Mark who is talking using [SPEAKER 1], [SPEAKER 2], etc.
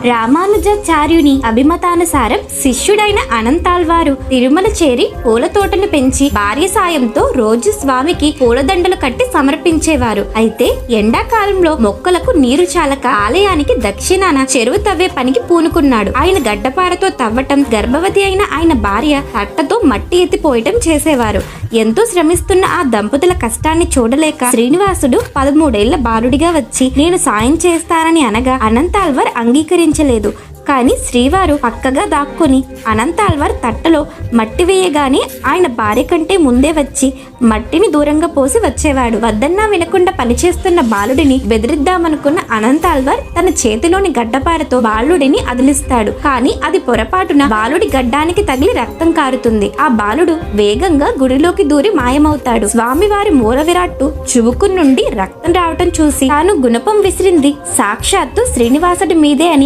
[SPEAKER 1] రామానుజాచార్యుని అభిమతానుసారం శిష్యుడైన అనంతాళ్వారు తిరుమల చేరి పూల తోటను పెంచి భార్య సాయంతో రోజు స్వామికి పూలదండలు కట్టి సమర్పించేవారు. అయితే ఎండాకాలంలో మొక్కలకు నీరు చాలక ఆలయానికి దక్షిణాన చెరువు తవ్వే పనికి పూనుకున్నాడు. ఆయన గడ్డపారతో తవ్వటం, గర్భవతి అయిన ఆయన భార్య తట్టతో మట్టి ఎత్తిపోయటం చేసేవారు. ఎంతో శ్రమిస్తున్న ఆ దంపతుల కష్టాన్ని చూడలేక శ్రీనివాసుడు 13 ఏళ్ల బాలుడిగా వచ్చి నేను సాయం చేస్తానని అనగా అనంతాళ్వార్ అంగీకరించలేదు. కానీ శ్రీవారు పక్కగా దాక్కుని అనంతాళ్వార్ తట్టలో మట్టి వేయగానే ఆయన భార్య కంటే ముందే వచ్చి మట్టిని దూరంగా పోసి వచ్చేవాడు. వద్దన్నా వినకుండా పనిచేస్తున్న బాలుడిని బెదిరిద్దామనుకున్న అనంతాళ్వార్ తన చేతిలోని గడ్డపారతో బాలుడిని అదిలిస్తాడు. కానీ అది పొరపాటున బాలుడి గడ్డానికి తగిలి రక్తం కారుతుంది. ఆ బాలుడు వేగంగా గుడిలోకి దూరి మాయమవుతాడు. స్వామివారి మూల విరాట్టు చువుకు నుండి రక్తం రావటం చూసి తాను గుణపం విసిరింది సాక్షాత్తు శ్రీనివాసుడి మీదే అని